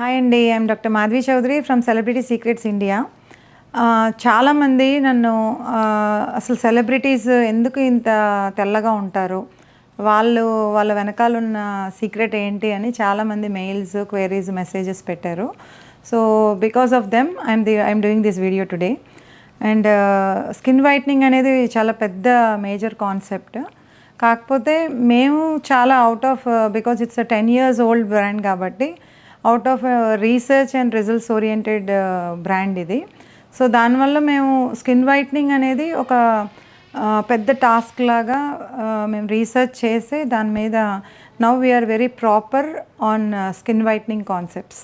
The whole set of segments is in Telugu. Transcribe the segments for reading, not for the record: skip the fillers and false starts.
హాయ్ అండి, I'm doctor Madhavi Chaudhary from celebrity secrets India. చాలామంది నన్ను అసలు సెలబ్రిటీస్ ఎందుకు ఇంత తెల్లగా ఉంటారు, వాళ్ళ వెనకాలన్న సీక్రెట్ ఏంటి అని చాలామంది మెయిల్స్, క్వైరీస్, మెసేజెస్ పెట్టారు. So because of them I'm doing this video today. And skin whitening అనేది చాలా పెద్ద మేజర్ కాన్సెప్ట్. కాకపోతే మేము చాలా out of because it's 10 years old brand కాబట్టి out of research and results oriented brand ఇది. సో దానివల్ల మేము స్కిన్ వైట్నింగ్ అనేది ఒక పెద్ద టాస్క్ లాగా మేము రీసెర్చ్ చేసి దాని మీద now we are very proper on skin whitening concepts.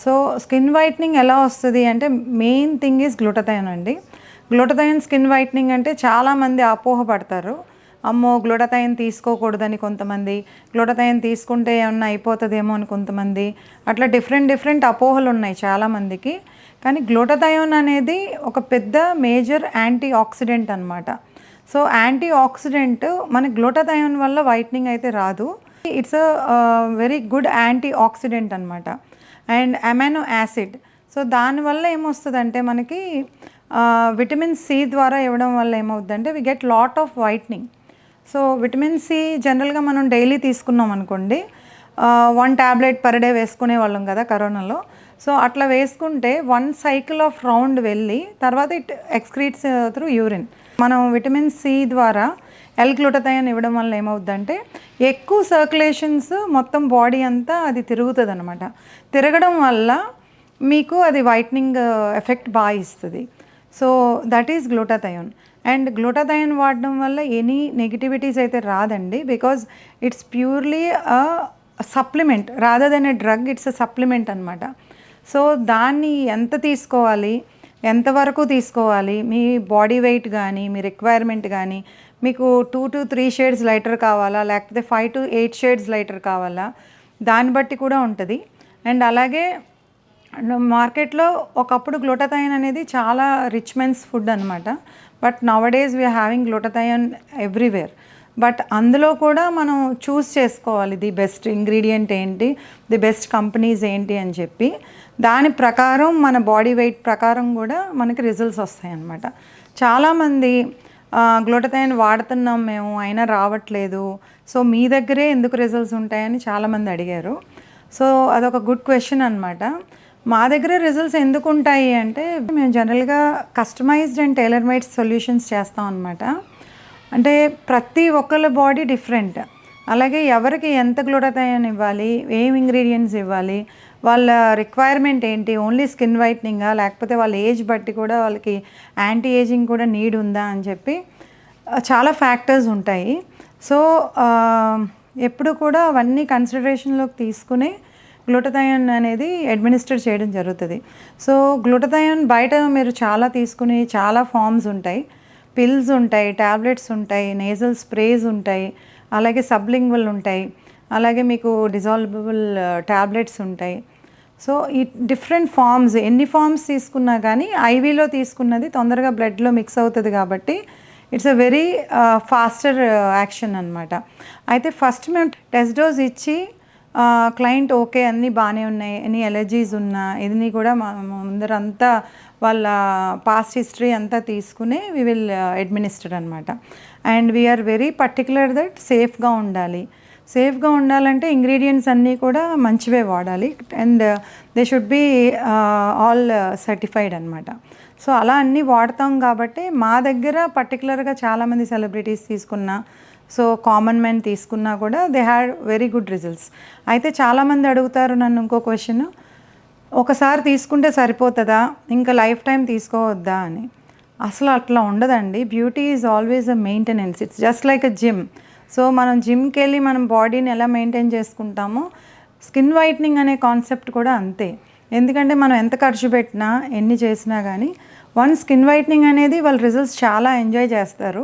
So skin whitening ఎలా వస్తుంది అంటే మెయిన్ థింగ్ ఈజ్ గ్లూటథయోన్ అండి. గ్లూటథయోన్ స్కిన్ వైట్నింగ్ అంటే చాలామంది అపోహపడతారు. అమ్మో గ్లూటథయోన్ తీసుకోకూడదని కొంతమంది, గ్లూటథయోన్ తీసుకుంటే ఏమన్నా అయిపోతుందేమో అని కొంతమంది, అట్లా డిఫరెంట్ అపోహలు ఉన్నాయి చాలామందికి. కానీ గ్లూటథయోన్ అనేది ఒక పెద్ద మేజర్ యాంటీ ఆక్సిడెంట్ అనమాట. సో యాంటీ ఆక్సిడెంట్ మన గ్లూటథయోన్ వల్ల వైట్నింగ్ అయితే రాదు. It's a very good antioxidant అనమాట. And amino acid. సో దానివల్ల ఏమొస్తుందంటే మనకి విటమిన్ సి ద్వారా ఇవ్వడం వల్ల ఏమవుతుందంటే we get lot of whitening. So vitamin C జనరల్గా మనం డైలీ తీసుకున్నాం అనుకోండి, 1 tablet పర్ డే వేసుకునే వాళ్ళం కదా కరోనాలో. సో అట్లా వేసుకుంటే 1 cycle ఆఫ్ రౌండ్ వెళ్ళి తర్వాత ఇట్ ఎక్స్క్రీట్స్ త్రూ యూరిన్. మనం విటమిన్ సి ద్వారా L-గ్లూటథయోన్ ఇవ్వడం వల్ల ఏమవుతుందంటే ఎక్కువ సర్క్యులేషన్స్ మొత్తం బాడీ అంతా అది తిరుగుతుంది అనమాట. తిరగడం వల్ల మీకు అది వైట్నింగ్ ఎఫెక్ట్ బాగా ఇస్తుంది. So that is glutathione. And glutathione వాడడం వల్ల ఎనీ నెగిటివిటీస్ అయితే రాదండి, because it's purely a supplement rather than a drug. It's a supplement అనమాట. సో దాన్ని ఎంత తీసుకోవాలి, ఎంతవరకు తీసుకోవాలి, మీ బాడీ వెయిట్ కానీ మీ రిక్వైర్మెంట్ కానీ, మీకు 2 to 3 shades లైటర్ కావాలా లేకపోతే 5 to 8 shades లైటర్ కావాలా, దాన్ని బట్టి కూడా ఉంటుంది. అండ్ అలాగే మార్కెట్లో ఒకప్పుడు గ్లూటథయోన్ అనేది చాలా రిచ్ మెన్స్ ఫుడ్ అనమాట. But nowadays we are having glutathione everywhere. But అందులో కూడా మనం చూస్ చేసుకోవాలి ది బెస్ట్ ఇంగ్రీడియంట్ ఏంటి, ది బెస్ట్ కంపెనీస్ ఏంటి అని చెప్పి. దాని ప్రకారం మన బాడీ వెయిట్ ప్రకారం కూడా మనకి రిజల్ట్స్ వస్తాయి అన్నమాట. చాలామంది గ్లూటథయోన్ వాడుతున్నాం మేము అయినా రావట్లేదు, సో మీ దగ్గరే ఎందుకు రిజల్ట్స్ ఉంటాయని చాలామంది అడిగారు. సో అదొక గుడ్ క్వశ్చన్ అనమాట. మా దగ్గర రిజల్ట్స్ ఎందుకు ఉంటాయి అంటే మేము జనరల్గా customised and tailor made solutions చేస్తాం అనమాట. అంటే ప్రతి ఒక్కళ్ళ బాడీ డిఫరెంట్. అలాగే ఎవరికి ఎంత గ్లూటథయోన్ ఇవ్వాలి, ఏం ఇంగ్రీడియంట్స్ ఇవ్వాలి, వాళ్ళ రిక్వైర్మెంట్ ఏంటి, ఓన్లీ స్కిన్ వైట్నింగా లేకపోతే వాళ్ళ ఏజ్ బట్టి కూడా వాళ్ళకి యాంటీ ఏజింగ్ కూడా నీడ్ ఉందా అని చెప్పి చాలా ఫ్యాక్టర్స్ ఉంటాయి. సో ఎప్పుడు కూడా అవన్నీ కన్సిడరేషన్లోకి తీసుకుని గ్లూటథయోన్ అనేది అడ్మినిస్టర్ చేయడం జరుగుతుంది. సో గ్లూటథయోన్ బయట మీరు చాలా తీసుకుని చాలా ఫార్మ్స్ ఉంటాయి. పిల్స్ ఉంటాయి, ట్యాబ్లెట్స్ ఉంటాయి, నేజల్ స్ప్రేస్ ఉంటాయి, అలాగే సబ్లింగ్వల్ ఉంటాయి, అలాగే మీకు డిజాల్వబుల్ ట్యాబ్లెట్స్ ఉంటాయి. సో ఈ డిఫరెంట్ ఫార్మ్స్, ఎన్ని ఫార్మ్స్ తీసుకున్నా కానీ ఐవీలో తీసుకున్నది తొందరగా బ్లడ్లో మిక్స్ అవుతుంది కాబట్టి it's a very faster action అనమాట. అయితే ఫస్ట్ మేము టెస్ట్ డోస్ ఇచ్చి క్లయింట్ ఓకే అన్నీ బాగానే ఉన్నాయి, ఎనీ ఎలర్జీస్ ఉన్నా ఇది కూడా ముందరంతా వాళ్ళ పాస్ట్ హిస్టరీ అంతా తీసుకుని వీ విల్ అడ్మినిస్టర్ అనమాట. And we are very particular that సేఫ్గా ఉండాలి. సేఫ్గా ఉండాలంటే ఇంగ్రీడియంట్స్ అన్నీ కూడా మంచివే వాడాలి. And they should be all certified అనమాట. సో అలా అన్నీ వాడతాం కాబట్టి మా దగ్గర పర్టికులర్గా చాలామంది సెలబ్రిటీస్ తీసుకున్నా, సో కామన్ మెన్ తీసుకున్నా కూడా they had very good results. అయితే చాలామంది అడుగుతారు నన్ను ఇంకో క్వశ్చన్, ఒకసారి తీసుకుంటే సరిపోతుందా, ఇంకా లైఫ్ టైం తీసుకోవద్దా అని. అసలు అట్లా ఉండదండి. Beauty is always a maintenance. It's just like a gym. So మనం జిమ్కి వెళ్ళి మనం బాడీని ఎలా మెయింటైన్ చేసుకుంటామో స్కిన్ వైట్నింగ్ అనే కాన్సెప్ట్ కూడా అంతే. ఎందుకంటే మనం ఎంత ఖర్చు పెట్టినా ఎన్ని చేసినా కానీ వన్ స్కిన్ వైట్నింగ్ అనేది వాళ్ళ రిజల్ట్స్ చాలా ఎంజాయ్ చేస్తారు.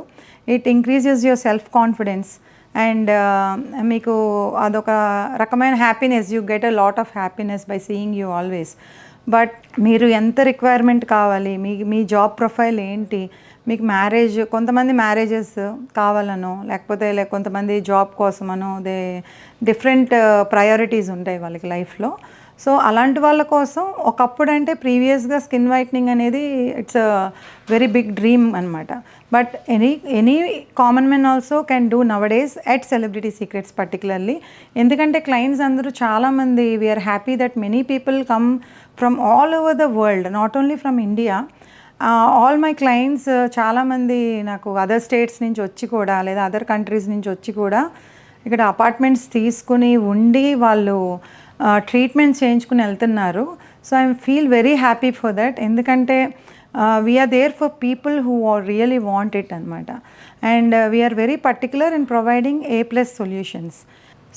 It increases your self confidence and మీకు అదొక రకమైన happiness. You get a lot of happiness by seeing you always. But మీరు ఎంత రిక్వైర్మెంట్ కావాలి, మీ జాబ్ ప్రొఫైల్ ఏంటి, మీకు మ్యారేజ్, కొంతమంది మ్యారేజెస్ కావాలనో లేకపోతే కొంతమంది జాబ్ కోసమనో డిఫరెంట్ ప్రయారిటీస్ ఉంటాయి వాళ్ళకి లైఫ్లో. సో అలాంటి వాళ్ళ కోసం ఒకప్పుడంటే ప్రీవియస్గా స్కిన్ వైట్నింగ్ అనేది it's a very big dream అనమాట. But any common men also can do nowadays at Celebrity Secrets particularly. ఎందుకంటే క్లయింట్స్ అందరూ చాలామంది we are happy that many people come from all over the world, not only from India. All my clients చాలామంది నాకు అదర్ స్టేట్స్ నుంచి వచ్చి కూడా లేదా అదర్ కంట్రీస్ నుంచి వచ్చి కూడా ఇక్కడ అపార్ట్మెంట్స్ తీసుకుని ఉండి వాళ్ళు ట్రీట్మెంట్స్ చేయించుకుని వెళ్తున్నారు. So I feel very happy for that. ఎందుకంటే we are there for people who really want it అనమాట. And we are very particular in providing A+ solutions.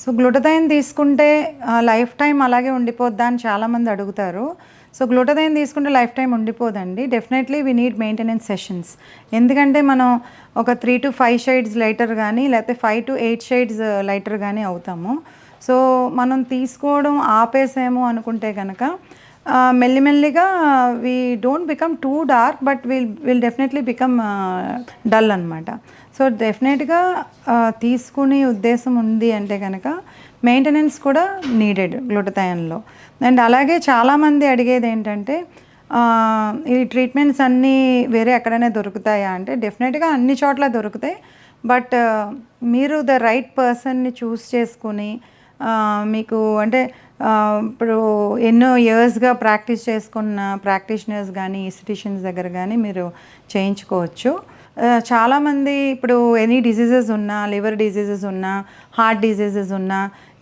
So glutathione తీసుకుంటే లైఫ్ టైం అలాగే ఉండిపోద్దా అని చాలామంది అడుగుతారు. సో గ్లూటథైన్ తీసుకుంటే లైఫ్ టైం ఉండిపోదండి. Definitely we need maintenance sessions. ఎందుకంటే మనం ఒక 3 to 5 షేడ్స్ లైటర్ కానీ లేకపోతే 5 to 8 షేడ్స్ లైటర్ కానీ అవుతాము. సో మనం తీసుకోవడం ఆపేసాము అనుకుంటే కనుక మెల్లిమెల్లిగా we don't become two dark, but will definitely become dull అనమాట. సో డెఫినెట్గా తీసుకునే ఉద్దేశం ఉంది అంటే కనుక మెయింటెనెన్స్ కూడా నీడెడ్ గ్లూటథైన్లో. అండ్ అలాగే చాలామంది అడిగేది ఏంటంటే ఈ ట్రీట్మెంట్స్ అన్నీ వేరే ఎక్కడైనా దొరుకుతాయా అంటే డెఫినెట్గా అన్ని చోట్ల దొరుకుతాయి. బట్ మీరు ద రైట్ పర్సన్ని చూస్ చేసుకుని మీకు అంటే ఇప్పుడు ఎన్నో ఇయర్స్గా ప్రాక్టీస్ చేసుకున్న ప్రాక్టీషనర్స్ కానీ ఇన్స్టిట్యూషన్స్ దగ్గర కానీ మీరు చేయించుకోవచ్చు. చాలామంది ఇప్పుడు ఎనీ డిసీజెస్ ఉన్నా, లివర్ డిసీజెస్ ఉన్నా, హార్ట్ డిసీజెస్ ఉన్నా,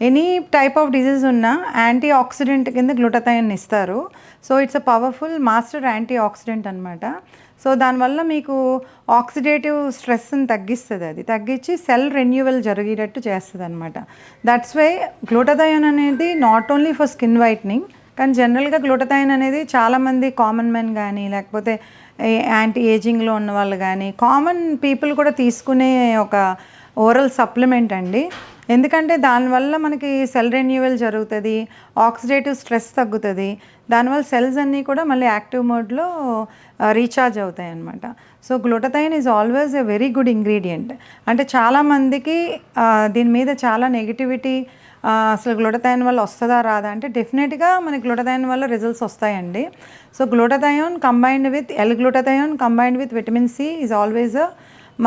ఎనీ టైప్ ఆఫ్ డిసీజ్ ఉన్నా యాంటీ ఆక్సిడెంట్ కింద గ్లూటథైన్ ఇస్తారు. So it's a powerful master anti oxidant అనమాట. సో దానివల్ల మీకు ఆక్సిడేటివ్ స్ట్రెస్ని తగ్గిస్తుంది, అది తగ్గించి సెల్ రెన్యూవల్ జరిగేటట్టు చేస్తుంది అనమాట. దట్స్ వై గ్లూటథైన్ అనేది not only for skin whitening, కానీ జనరల్గా గ్లూటథైన్ అనేది చాలామంది కామన్ మెన్ కానీ లేకపోతే యాంటీ ఏజింగ్లో ఉన్న వాళ్ళు కానీ కామన్ పీపుల్ కూడా తీసుకునే ఒక ఓరల్ సప్లిమెంట్ అండి. ఎందుకంటే దానివల్ల మనకి సెల్ రెన్యూవల్ జరుగుతుంది, ఆక్సిడేటివ్ స్ట్రెస్ తగ్గుతుంది, దానివల్ల సెల్స్ అన్నీ కూడా మళ్ళీ యాక్టివ్ మోడ్లో రీఛార్జ్ అవుతాయి అన్నమాట. So glutathione is always a very good ingredient. అంటే చాలామందికి దీని మీద చాలా నెగిటివిటీ, అసలు గ్లూటథైన్ వల్ల వస్తుందా రాదా అంటే డెఫినెట్గా మనకి గ్లూటథైన్ వల్ల రిజల్ట్స్ వస్తాయండి. So glutathione combined with L-glutathione combined with vitamin C is always a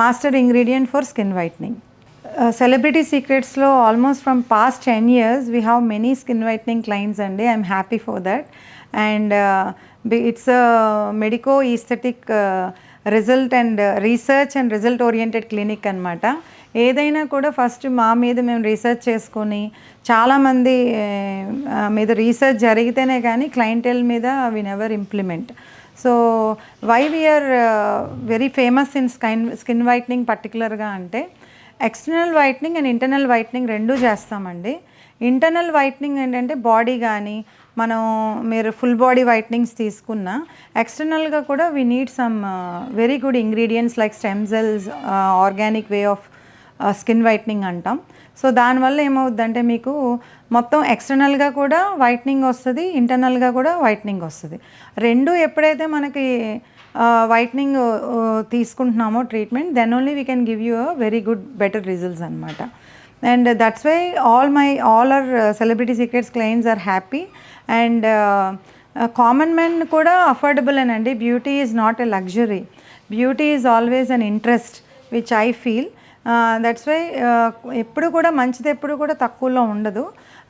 master ingredient for skin whitening. Celebrity Secretsలో almost from past 10 years we have many skin whitening clients అండి. I'm happy for that. And it's medico aesthetic result and research and result oriented clinic అనమాట. ఏదైనా కూడా ఫస్ట్ మా మీద మేము రీసెర్చ్ చేసుకొని చాలామంది మీద రీసెర్చ్ జరిగితేనే కానీ క్లయింటెల్ మీద we never implement. So why we are very famous in skin whitening పర్టికులర్గా అంటే external whitening and internal whitening రెండూ చేస్తామండి. ఇంటర్నల్ వైట్నింగ్ ఏంటంటే బాడీ కానీ మీరు ఫుల్ బాడీ వైట్నింగ్స్ తీసుకున్నా, ఎక్స్టర్నల్గా కూడా we need some very good ingredients like stem cells, organic way of skin whitening అంటాం. సో దానివల్ల ఏమవుద్దంటే మీకు మొత్తం ఎక్స్టర్నల్గా కూడా వైట్నింగ్ వస్తుంది, ఇంటర్నల్గా కూడా వైట్నింగ్ వస్తుంది. రెండు ఎప్పుడైతే మనకి వైట్నింగ్ తీసుకుంటున్నామో treatment, then only we can give you a very good better results అనమాట. And that's why all our Celebrity Secrets clients are happy. And common men కూడా అఫోర్డబుల్ అనండి. Beauty is not a luxury, beauty is always an interest which I feel. That's why ఎప్పుడు కూడా మంచిది ఎప్పుడు కూడా తక్కువలో ఉండదు.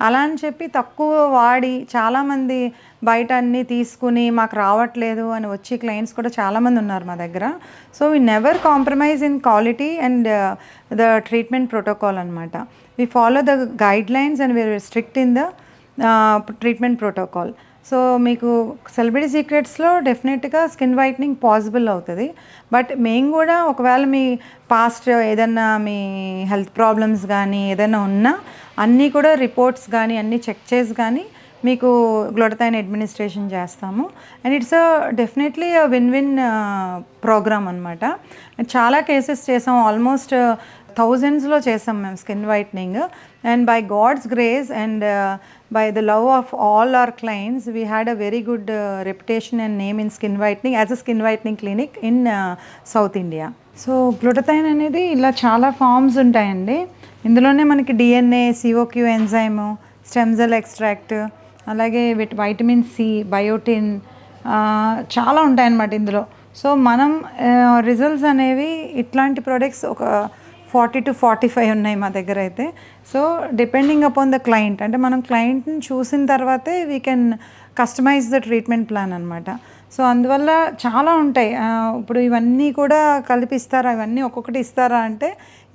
అలా అని చెప్పి తక్కువ వాడి చాలామంది బయట అన్నీ తీసుకుని మాకు రావట్లేదు అని వచ్చి క్లయింట్స్ కూడా చాలామంది ఉన్నారు మా దగ్గర. So we never compromise in quality and the treatment protocol అనమాట. We follow the guidelines and we are strict in the treatment protocol. So మీకు సెలబ్రిటీ సీక్రెట్స్లో డెఫినెట్గా స్కిన్ వైట్నింగ్ పాసిబుల్ అవుతుంది. బట్ మేము కూడా ఒకవేళ మీ పాస్ట్ ఏదన్నా మీ హెల్త్ ప్రాబ్లమ్స్ కానీ ఏదైనా ఉన్నా అన్నీ కూడా రిపోర్ట్స్ కానీ అన్నీ చెక్ చేసి కానీ మీకు గ్లూటథైన్ అడ్మినిస్ట్రేషన్ చేస్తాము. And it's definitely win win programme అనమాట. చాలా కేసెస్ చేసాం, ఆల్మోస్ట్ థౌజండ్స్లో చేసాం మేము skin whitening. And by God's grace and by the love of all our clients, we had a very good reputation and name in skin whitening as a skin whitening clinic in South India. So glutathione అనేది ఇలా చాలా ఫార్మ్స్ ఉంటాయండి. ఇందులోనే మనకి DNA, COQ enzyme, stem cell extract, అలాగే వైటమిన్ సి, బయోటిన్ చాలా ఉంటాయన్నమాట ఇందులో. సో మనం రిజల్ట్స్ అనేవి ఇట్లాంటి ప్రొడక్ట్స్ ఒక 40-45 ఉన్నాయి మా దగ్గర అయితే. So depending upon the client, అంటే మనం క్లయింట్ని చూసిన తర్వాతే we can customise the treatment plan అనమాట. సో అందువల్ల చాలా ఉంటాయి. ఇప్పుడు ఇవన్నీ కూడా కలిపిస్తారా, ఇవన్నీ ఒక్కొక్కటి ఇస్తారా అంటే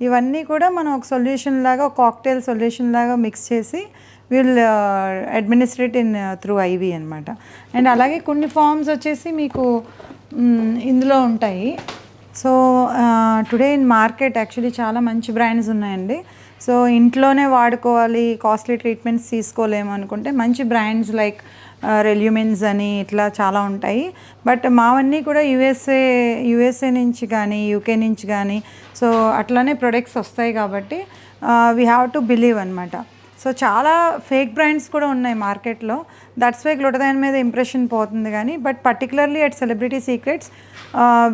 ఇవన్నీ కూడా మనం ఒక సొల్యూషన్ లాగా, ఒక కాక్టైల్ సొల్యూషన్ లాగా మిక్స్ చేసి will administrate in through IV అనమాట. అండ్ అలాగే కొన్ని ఫార్మ్స్ వచ్చేసి మీకు ఇందులో ఉంటాయి. So today in market actually చాలా మంచి బ్రాండ్స్ ఉన్నాయండి. సో ఇంట్లోనే వాడుకోవాలి, కాస్ట్లీ ట్రీట్మెంట్స్ తీసుకోలేము అనుకుంటే మంచి బ్రాండ్స్ లైక్ రెల్యూమిన్స్ అని ఇట్లా చాలా ఉంటాయి. బట్ మావన్నీ కూడా యూఎస్ఏ నుంచి కానీ యూకే నుంచి కానీ సో అట్లానే ప్రొడక్ట్స్ వస్తాయి కాబట్టి వీ హ్యావ్ టు బిలీవ్ అనమాట. సో చాలా ఫేక్ బ్రాండ్స్ కూడా ఉన్నాయి మార్కెట్లో. దట్స్ వై గ్లూటథైన్ మీద ఇంప్రెషన్ పోతుంది. కానీ but particularly at Celebrity Secrets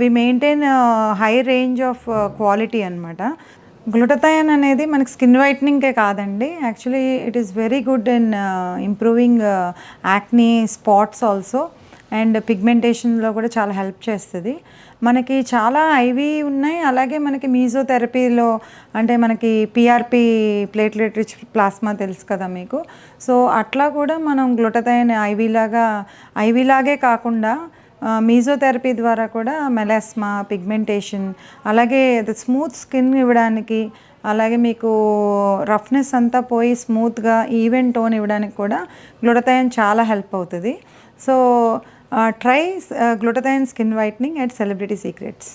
we maintain high range of quality అనమాట. గ్లూటథైన్ అనేది మనకి స్కిన్ వైట్నింగ్కే కాదండి, actually it is very good in improving acne, spots also, and పిగ్మెంటేషన్లో కూడా చాలా హెల్ప్ చేస్తుంది. మనకి చాలా ఐవి ఉన్నాయి. అలాగే మనకి మీజోథెరపీలో అంటే మనకి పిఆర్పి, ప్లేట్లెట్ రిచ్ ప్లాస్మా తెలుసు కదా మీకు. సో అట్లా కూడా మనం గ్లూటథైన్ ఐవీలాగే కాకుండా మీజోథెరపీ ద్వారా కూడా మెలాస్మా, పిగ్మెంటేషన్, అలాగే స్మూత్ స్కిన్ ఇవ్వడానికి, అలాగే మీకు రఫ్నెస్ అంతా పోయి స్మూత్గా ఈవెన్ టోన్ ఇవ్వడానికి కూడా గ్లూటథైన్ చాలా హెల్ప్ అవుతుంది. So try glutathione skin whitening at Celebrity secrets.